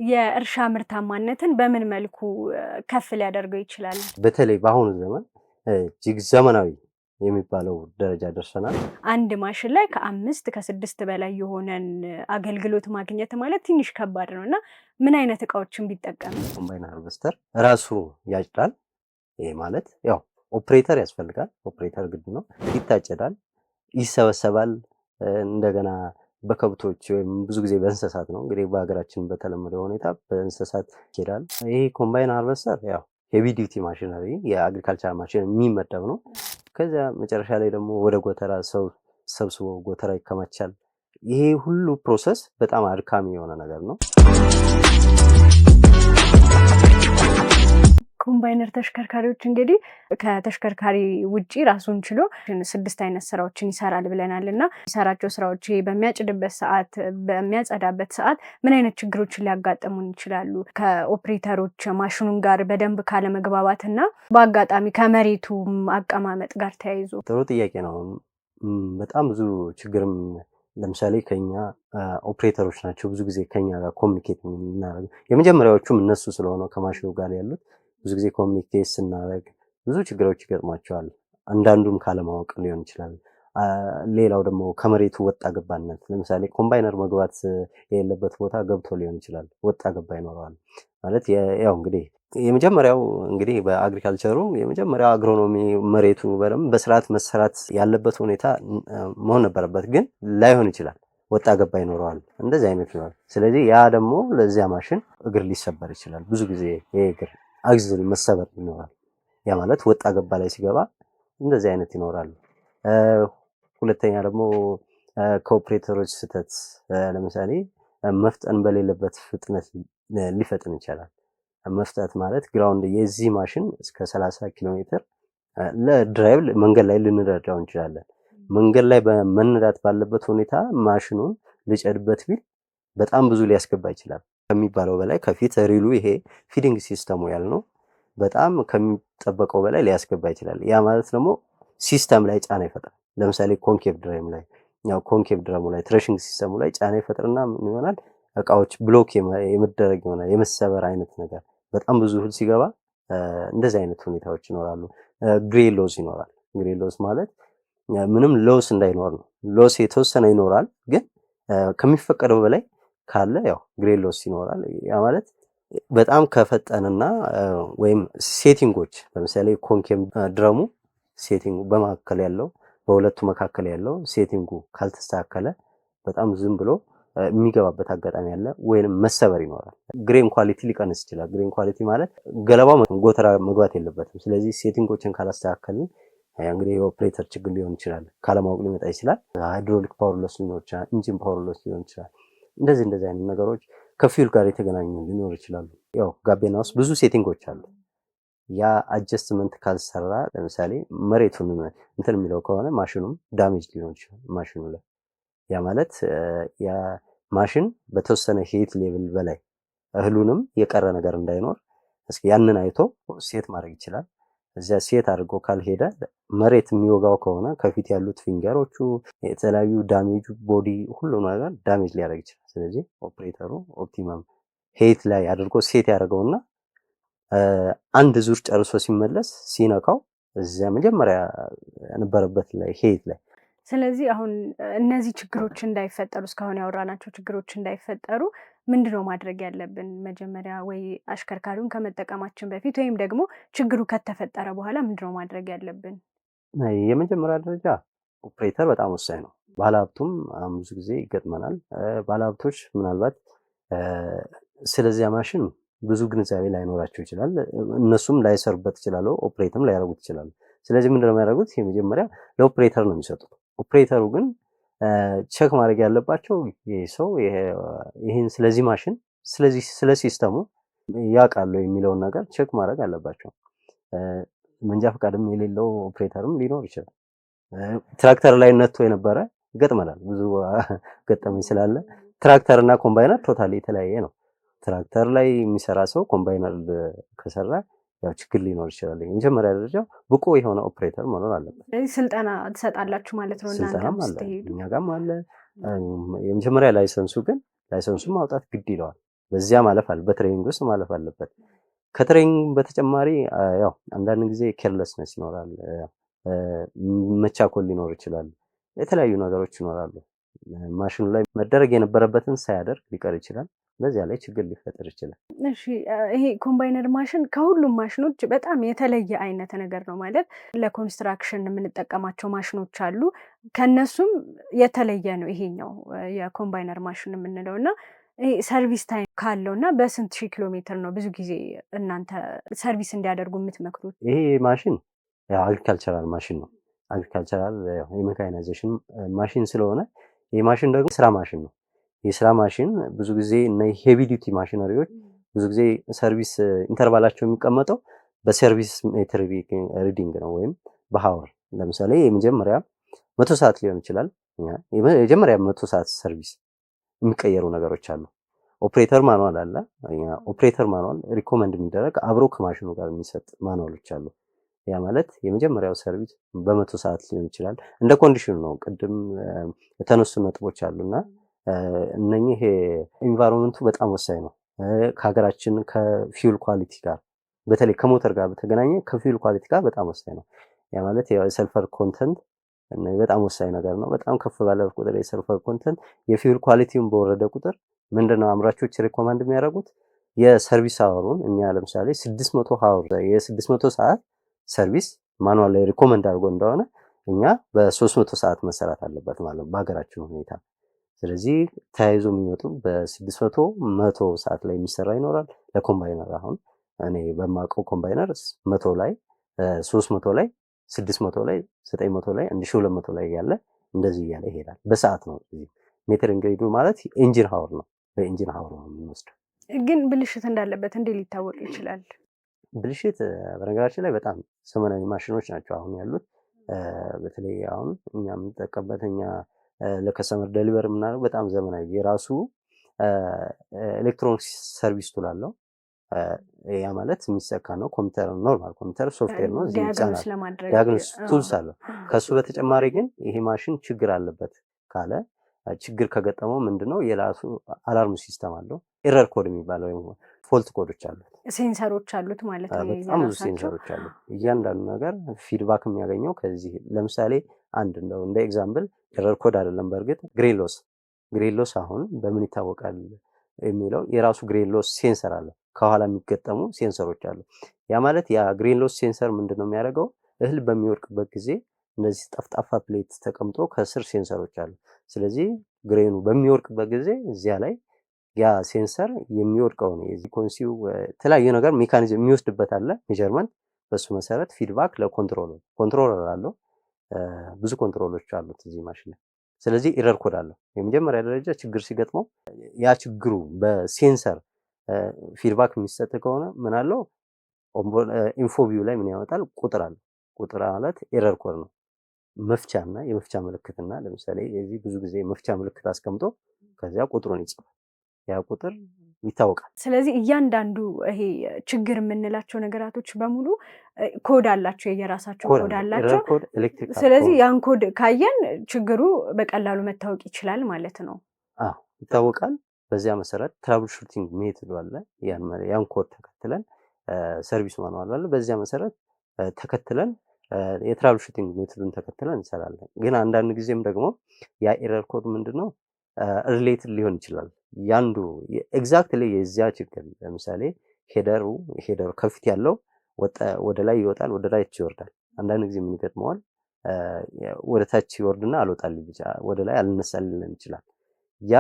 የእርሻ ምርታማነትን በምን መልኩ ከፍ ሊያደርገው ይችላል? በተለይ በአሁኑ ዘመን እጅግ ዘመናዊ የሚባለው ደረጃ ደርሰናል። አንድ ማሽን ላይ ከ5 ከ6 በላይ የሆነን አገልግሎት ማግኘት ማለት ትንሽ ከባድ ነው እና ምን አይነት እቃዎችን ቢጠቀም? ኮምባይን ሃርቨስተር ራሱ ያጭዳል። ይሄ ማለት ያው ኦፕሬተር ያስፈልጋል። ኦፕሬተር ግድ ነው። ይታጨዳል፣ ይሰበሰባል። እንደገና በከብቶች ወይም ብዙ ጊዜ በእንስሳት ነው እንግዲህ በሀገራችን በተለመደው ሁኔታ በእንስሳት ይሄዳል። ይሄ ኮምባይን ሃርቨስተር ያው ሄቪ ዲዩቲ ማሽነሪ የአግሪካልቸር ማሽን የሚመደብ ነው። ከዚያ መጨረሻ ላይ ደግሞ ወደ ጎተራ ሰው ሰብስቦ ጎተራ ይከማቻል። ይሄ ሁሉ ፕሮሰስ በጣም አድካሚ የሆነ ነገር ነው። ኮምባይነር ተሽከርካሪዎች እንግዲህ ከተሽከርካሪ ውጪ ራሱን ችሎ 6 አይነት ስራዎችን ይሰራል ብለናል እና የሚሰራቸው ስራዎች በሚያጭድበት ሰዓት፣ በሚያጸዳበት ሰዓት ምን አይነት ችግሮችን ሊያጋጥሙን ይችላሉ? ከኦፕሬተሮች ማሽኑን ጋር በደንብ ካለመግባባት እና በአጋጣሚ ከመሬቱ አቀማመጥ ጋር ተያይዞ። ጥሩ ጥያቄ ነው። በጣም ብዙ ችግርም ለምሳሌ ከኛ ኦፕሬተሮች ናቸው ብዙ ጊዜ ከኛ ጋር ኮሚኒኬት የምናደርገው። የመጀመሪያዎቹም እነሱ ስለሆነ ከማሽኑ ጋር ያሉት ብዙ ጊዜ ኮሚኒኬት ስናደርግ ብዙ ችግሮች ይገጥሟቸዋል። አንዳንዱም ካለማወቅ ሊሆን ይችላል። ሌላው ደግሞ ከመሬቱ ወጣ ገባነት፣ ለምሳሌ ኮምባይነር መግባት የሌለበት ቦታ ገብቶ ሊሆን ይችላል። ወጣ ገባ ይኖረዋል ማለት ያው እንግዲህ የመጀመሪያው እንግዲህ በአግሪካልቸሩ የመጀመሪያው አግሮኖሚ መሬቱ በደንብ በስርዓት መሰራት ያለበት ሁኔታ መሆን ነበረበት፣ ግን ላይሆን ይችላል። ወጣ ገባ ይኖረዋል። እንደዚህ አይነት ነው። ስለዚህ ያ ደግሞ ለዚያ ማሽን እግር ሊሰበር ይችላል። ብዙ ጊዜ ይሄ እግር አግዝል መሰበር ይኖራል። ያ ማለት ወጣ ገባ ላይ ሲገባ እንደዚህ አይነት ይኖራሉ። ሁለተኛ ደግሞ ከኦፕሬተሮች ስህተት፣ ለምሳሌ መፍጠን በሌለበት ፍጥነት ሊፈጥን ይችላል። መፍጠት ማለት ግራውንድ የዚህ ማሽን እስከ 30 ኪሎ ሜትር ለድራይቭ መንገድ ላይ ልንረዳው እንችላለን። መንገድ ላይ በመነዳት ባለበት ሁኔታ ማሽኑን ልጨድበት ቢል በጣም ብዙ ሊያስገባ ይችላል ከሚባለው በላይ። ከፊት ሪሉ ይሄ ፊዲንግ ሲስተሙ ያልነው በጣም ከሚጠበቀው በላይ ሊያስገባ ይችላል። ያ ማለት ደግሞ ሲስተም ላይ ጫና ይፈጥራል። ለምሳሌ ኮንኬቭ ድራም ላይ ያው ኮንኬቭ ድራሙ ላይ ትሬሽንግ ሲስተሙ ላይ ጫና ይፈጥርና ምን ይሆናል? እቃዎች ብሎክ የመደረግ ይሆናል፣ የመሰበር አይነት ነገር። በጣም ብዙ እህል ሲገባ እንደዚህ አይነት ሁኔታዎች ይኖራሉ። ግሬ ሎስ ይኖራል። ግሬ ሎስ ማለት ምንም ሎስ እንዳይኖር ነው። ሎስ የተወሰነ ይኖራል፣ ግን ከሚፈቀደው በላይ ካለ ያው ግሬ ሎስ ይኖራል። ያ ማለት በጣም ከፈጠነና ወይም ሴቲንጎች ለምሳሌ ኮንኬቭ ድረሙ ሴቲንጉ በመካከል ያለው በሁለቱ መካከል ያለው ሴቲንጉ ካልተስተካከለ በጣም ዝም ብሎ የሚገባበት አጋጣሚ አለ፣ ወይንም መሰበር ይኖራል። ግሬን ኳሊቲ ሊቀንስ ይችላል። ግሬን ኳሊቲ ማለት ገለባው ጎተራ መግባት የለበትም። ስለዚህ ሴቲንጎችን ካላስተካከልን እንግዲህ የኦፕሬተር ችግር ሊሆን ይችላል፣ ካለማወቅ ሊመጣ ይችላል። ሃይድሮሊክ ፓወር ሎስ ሊኖር ይችላል፣ ኢንጂን ፓወር ሎስ ሊሆን ይችላል። እንደዚህ አይነት ነገሮች ከፊውል ጋር የተገናኙ ሊኖር ይችላሉ። ያው ጋቤና ውስጥ ብዙ ሴቲንጎች አሉ። ያ አጀስትመንት ካልሰራ ለምሳሌ መሬቱን እንትን የሚለው ከሆነ ማሽኑም ዳሜጅ ሊሆን ይችላል ማሽኑ ላይ። ያ ማለት ያ ማሽን በተወሰነ ሂት ሌቭል በላይ እህሉንም የቀረ ነገር እንዳይኖር እስኪ ያንን አይቶ ሴት ማድረግ ይችላል። እዚያ ሴት አድርጎ ካልሄደ መሬት የሚወጋው ከሆነ ከፊት ያሉት ፊንገሮቹ የተለያዩ ዳሜጁ ቦዲ ሁሉ ነገር ዳሜጅ ሊያደርግ ይችላል። ስለዚህ ኦፕሬተሩ ኦፕቲመም ሄት ላይ አድርጎ ሴት ያደርገውና አንድ ዙር ጨርሶ ሲመለስ ሲነካው እዚያ መጀመሪያ የነበረበት ላይ ሄት ላይ። ስለዚህ አሁን እነዚህ ችግሮች እንዳይፈጠሩ እስካሁን ያወራናቸው ችግሮች እንዳይፈጠሩ ምንድነው ማድረግ ያለብን? መጀመሪያ ወይ አሽከርካሪውን ከመጠቀማችን በፊት ወይም ደግሞ ችግሩ ከተፈጠረ በኋላ ምንድነው ማድረግ ያለብን? የመጀመሪያ ደረጃ ኦፕሬተር በጣም ወሳኝ ነው። ባለሀብቱም ብዙ ጊዜ ይገጥመናል። ባለሀብቶች ምናልባት ስለዚያ ማሽን ብዙ ግንዛቤ ላይኖራቸው ይችላል። እነሱም ላይሰሩበት ይችላሉ፣ ኦፕሬተርም ላያደርጉት ይችላሉ። ስለዚህ ምንድነው የሚያደርጉት? የመጀመሪያ ለኦፕሬተር ነው የሚሰጡት። ኦፕሬተሩ ግን ቼክ ማድረግ ያለባቸው ይሄ ሰው ይሄን ስለዚህ ማሽን ስለ ሲስተሙ ያውቃሉ የሚለውን ነገር ቼክ ማድረግ አለባቸው። መንጃ ፈቃድም የሌለው ኦፕሬተርም ሊኖር ይችላል። ትራክተር ላይ ነጥቶ የነበረ ይገጥመናል። ብዙ ገጠመኝ ስላለ ትራክተር እና ኮምባይነር ቶታሊ የተለያየ ነው። ትራክተር ላይ የሚሰራ ሰው ኮምባይነር ከሰራ ያው ችግር ሊኖር ይችላል። የመጀመሪያ ደረጃ ብቁ የሆነ ኦፕሬተር መኖር አለበት። ስለዚህ ስልጠና ትሰጣላችሁ ማለት ነው እናንተም ስትሄዱ? እኛ ጋርም አለ። የመጀመሪያ ላይሰንሱን ማውጣት ግድ ይለዋል። በዚያ ማለፍ አለ በትሬኒንግ ውስጥ ማለፍ አለበት። ከትሬኒንግ በተጨማሪ ያው አንዳንድ ጊዜ ኬርለስነስ ይኖራል፣ መቻኮል ሊኖር ይችላል፣ የተለያዩ ነገሮች ይኖራሉ። ማሽኑ ላይ መደረግ የነበረበትን ሳያደርግ ሊቀር ይችላል። በዚያ ላይ ችግር ሊፈጠር ይችላል። እሺ ይሄ ኮምባይነር ማሽን ከሁሉም ማሽኖች በጣም የተለየ አይነት ነገር ነው ማለት ለኮንስትራክሽን የምንጠቀማቸው ማሽኖች አሉ። ከነሱም የተለየ ነው ይሄኛው የኮምባይነር ማሽን የምንለው እና ሰርቪስ ታይም ካለው እና በስንት ሺህ ኪሎ ሜትር ነው ብዙ ጊዜ እናንተ ሰርቪስ እንዲያደርጉ የምትመክሩት? ይሄ ማሽን ያው አግሪካልቸራል ማሽን ነው። አግሪካልቸራል የሜካናይዜሽን ማሽን ስለሆነ ይህ ማሽን ደግሞ ስራ ማሽን ነው። የስራ ማሽን ብዙ ጊዜ እና ሄቪ ዲዩቲ ማሽነሪዎች ብዙ ጊዜ ሰርቪስ ኢንተርቫላቸው የሚቀመጠው በሰርቪስ ሜትር ሪዲንግ ነው ወይም በሃወር። ለምሳሌ የመጀመሪያ 100 ሰዓት ሊሆን ይችላል። የመጀመሪያ 100 ሰዓት ሰርቪስ የሚቀየሩ ነገሮች አሉ። ኦፕሬተር ማኑዋል አለ። ኦፕሬተር ማኑዋል ሪኮመንድ የሚደረግ አብሮ ከማሽኑ ጋር የሚሰጥ ማኑዋሎች አሉ። ያ ማለት የመጀመሪያው ሰርቪስ በ100 ሰዓት ሊሆን ይችላል። እንደ ኮንዲሽኑ ነው። ቅድም የተነሱ ነጥቦች አሉና እነኚህ ኢንቫይሮንመንቱ በጣም ወሳኝ ነው። ከሀገራችን ከፊውል ኳሊቲ ጋር በተለይ ከሞተር ጋር በተገናኘ ከፊውል ኳሊቲ ጋር በጣም ወሳኝ ነው። ያ ማለት የሰልፈር ኮንተንት በጣም ወሳኝ ነገር ነው። በጣም ከፍ ባለ ቁጥር የሰልፈር ኮንተንት የፊውል ኳሊቲውን በወረደ ቁጥር ምንድነው አምራቾች ሪኮመንድ የሚያደርጉት የሰርቪስ አወሩን እኛ ለምሳሌ 600 አወር የ600 ሰዓት ሰርቪስ ማኑዋል ላይ ሪኮመንድ አድርጎ እንደሆነ እኛ በ300 ሰዓት መሰራት አለበት ማለት ነው በሀገራችን ሁኔታ። ስለዚህ ተያይዞ የሚመጡ በ600 100 ሰዓት ላይ የሚሰራ ይኖራል። ለኮምባይነር አሁን እኔ በማውቀው ኮምባይነር 100 ላይ 300 ላይ 600 ላይ 900 ላይ 1200 ላይ ያለ እንደዚህ እያለ ይሄዳል። በሰዓት ነው። እዚህ ሜትር እንግዲህ ማለት ኢንጂን ሃወር ነው። በኢንጂን ሃወር ነው የምንወስደው። ግን ብልሽት እንዳለበት እንዴት ሊታወቅ ይችላል? ብልሽት በነገራችን ላይ በጣም ዘመናዊ ማሽኖች ናቸው አሁን ያሉት። በተለይ አሁን እኛ የምንጠቀምበት እኛ ለከስተመር ዴሊቨር የምናደርገው በጣም ዘመናዊ የራሱ ኤሌክትሮኒክስ ሰርቪስ ቱል አለው። ያ ማለት የሚሰካ ነው። ኮምፒውተር ኖርማል ኮምፒውተር ሶፍትዌር ነው። እዚህ ዲያግኖስ ቱልስ አለው። ከሱ በተጨማሪ ግን ይሄ ማሽን ችግር አለበት ካለ ችግር ከገጠመው ምንድነው የራሱ አላርም ሲስተም አለው። ኤረር ኮድ የሚባለው ወይም ፎልት ኮዶች አሉት። ሴንሰሮች አሉት ማለት ነው። በጣም ብዙ ሴንሰሮች አሉ። እያንዳንዱ ነገር ፊድባክ የሚያገኘው ከዚህ ለምሳሌ አንድ እንደው እንደ ኤግዛምፕል ኤረር ኮድ አይደለም በእርግጥ ግሬሎስ አሁን በምን ይታወቃል የሚለው የራሱ ግሬሎስ ሴንሰር አለ። ከኋላ የሚገጠሙ ሴንሰሮች አሉ። ያ ማለት ያ ግሬሎስ ሴንሰር ምንድነው የሚያደርገው እህል በሚወድቅበት ጊዜ እነዚህ ጠፍጣፋ ፕሌት ተቀምጦ ከስር ሴንሰሮች አሉ። ስለዚህ ግሬኑ በሚወድቅበት ጊዜ እዚያ ላይ ያ ሴንሰር የሚወድቀውን የዚህ ኮንሲው የተለያየ ነገር ሜካኒዝም የሚወስድበት አለ ሜጀርመንት። በሱ መሰረት ፊድባክ ኮንትሮለር አለው። ብዙ ኮንትሮሎች አሉት እዚህ ማሽን ላይ። ስለዚህ ኤረር ኮድ አለው። የመጀመሪያ ደረጃ ችግር ሲገጥመው ያ ችግሩ በሴንሰር ፊድባክ የሚሰጥ ከሆነ ምን አለው ኢንፎቪው ላይ ምን ያመጣል ቁጥር አለ። ቁጥር ማለት ኤረር ኮድ ነው። መፍቻና የመፍቻ ምልክትና ለምሳሌ የዚህ ብዙ ጊዜ መፍቻ ምልክት አስቀምጦ ከዚያ ቁጥሩን ይጽፋል። ያ ቁጥር ይታወቃል። ስለዚህ እያንዳንዱ ይሄ ችግር የምንላቸው ነገራቶች በሙሉ ኮድ አላቸው፣ የየራሳቸው ኮድ አላቸው። ስለዚህ ያን ኮድ ካየን ችግሩ በቀላሉ መታወቅ ይችላል ማለት ነው። ይታወቃል። በዚያ መሰረት ትራብል ሹቲንግ ሜትድ አለ። ያን ኮድ ተከትለን ሰርቪስ ማኑዋል አለ። በዚያ መሰረት ተከትለን የትራብል ሹቲንግ ሜትዱን ተከትለን እንሰራለን። ግን አንዳንድ ጊዜም ደግሞ ያ ኤረር ኮድ ምንድነው ሪሌትድ ሊሆን ይችላል። ያንዱ ኤግዛክትሊ የዚያ ችግር ለምሳሌ ሄደሩ ከፊት ያለው ወደ ላይ ይወጣል፣ ወደ ታች ይወርዳል። አንዳንድ ጊዜ ምን ይገጥመዋል ወደ ታች ይወርድና አልወጣልኝ ብቻ ወደ ላይ አልነሳልኝ ይችላል። ያ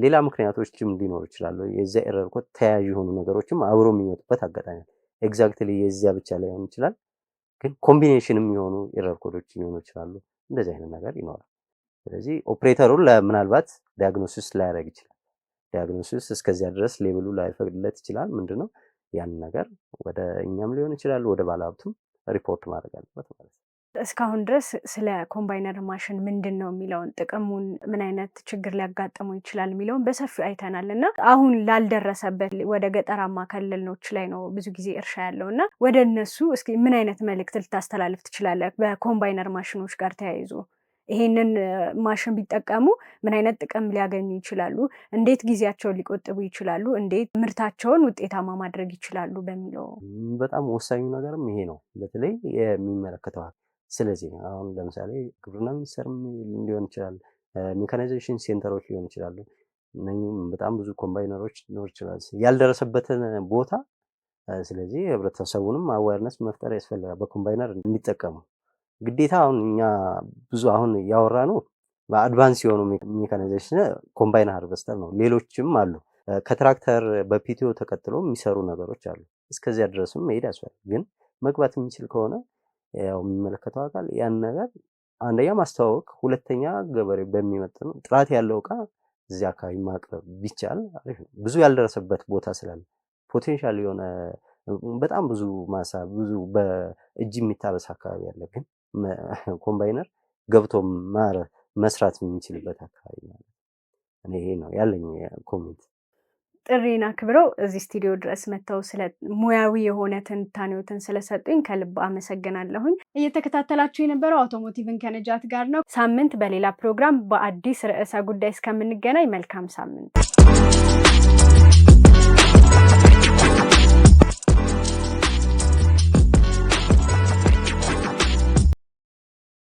ሌላ ምክንያቶችም ሊኖሩ ይችላሉ። የዚያ ኤረር ኮድ ተያያዥ የሆኑ ነገሮችም አብሮ የሚመጡበት አጋጣሚ ኤግዛክትሊ የዚያ ብቻ ላይሆን ይችላል። ግን ኮምቢኔሽንም የሆኑ ኤረር ኮዶች ሊሆኑ ይችላሉ። እንደዚህ አይነት ነገር ይኖራል። ስለዚህ ኦፕሬተሩን ምናልባት ዲያግኖሲስ ላያደርግ ይችላል። ዲያግኖሲስ እስከዚያ ድረስ ሌቭሉ ላይፈቅድለት ይችላል። ምንድነው ያን ነገር ወደ እኛም ሊሆን ይችላል ወደ ባለሀብቱም ሪፖርት ማድረግ አለበት ማለት ነው። እስካሁን ድረስ ስለ ኮምባይነር ማሽን ምንድነው የሚለውን ጥቅሙን፣ ምን አይነት ችግር ሊያጋጥሙ ይችላል የሚለውን በሰፊው አይተናል እና አሁን ላልደረሰበት ወደ ገጠራማ ክልሎች ላይ ነው ብዙ ጊዜ እርሻ ያለው እና ወደ እነሱ እስኪ ምን አይነት መልእክት ልታስተላልፍ ትችላለህ በኮምባይነር ማሽኖች ጋር ተያይዞ? ይሄንን ማሽን ቢጠቀሙ ምን አይነት ጥቅም ሊያገኙ ይችላሉ፣ እንዴት ጊዜያቸውን ሊቆጥቡ ይችላሉ፣ እንዴት ምርታቸውን ውጤታማ ማድረግ ይችላሉ በሚለው በጣም ወሳኙ ነገርም ይሄ ነው። በተለይ የሚመለከተው ስለዚህ አሁን ለምሳሌ ግብርና ሚኒስቴርም ሊሆን ይችላል፣ ሜካናይዜሽን ሴንተሮች ሊሆን ይችላሉ። እነኚህም በጣም ብዙ ኮምባይነሮች ሊኖር ይችላል ያልደረሰበትን ቦታ። ስለዚህ ህብረተሰቡንም አዌርነስ መፍጠር ያስፈልጋል በኮምባይነር እንዲጠቀሙ ግዴታ። አሁን እኛ ብዙ አሁን ያወራ ነው በአድቫንስ የሆኑ ሜካናይዜሽን ኮምባይን ሃርቨስተር ነው። ሌሎችም አሉ ከትራክተር በፒቲኦ ተከትሎ የሚሰሩ ነገሮች አሉ። እስከዚያ ድረስም መሄድ ያስፈልጋል። ግን መግባት የሚችል ከሆነ ያው የሚመለከተው አካል ያን ነገር አንደኛ ማስተዋወቅ፣ ሁለተኛ ገበሬ በሚመጥነው ጥራት ያለው ዕቃ እዚህ አካባቢ ማቅረብ ቢቻል አሪፍ ነው። ብዙ ያልደረሰበት ቦታ ስላለ ፖቴንሻል የሆነ በጣም ብዙ ማሳ ብዙ በእጅ የሚታረስ አካባቢ አለ። ግን ኮምባይነር ገብቶ መስራት የሚችልበት አካባቢ ማለት እኔ ይሄ ነው ያለኝ ኮሜንት። ጥሪና አክብረው እዚህ ስቱዲዮ ድረስ መጥተው ስለ ሙያዊ የሆነ ትንታኔዎትን ስለሰጡኝ ከልብ አመሰግናለሁኝ። እየተከታተላችሁ የነበረው አውቶሞቲቭን ከነጃት ጋር ነው። ሳምንት በሌላ ፕሮግራም በአዲስ ርዕሰ ጉዳይ እስከምንገናኝ መልካም ሳምንት።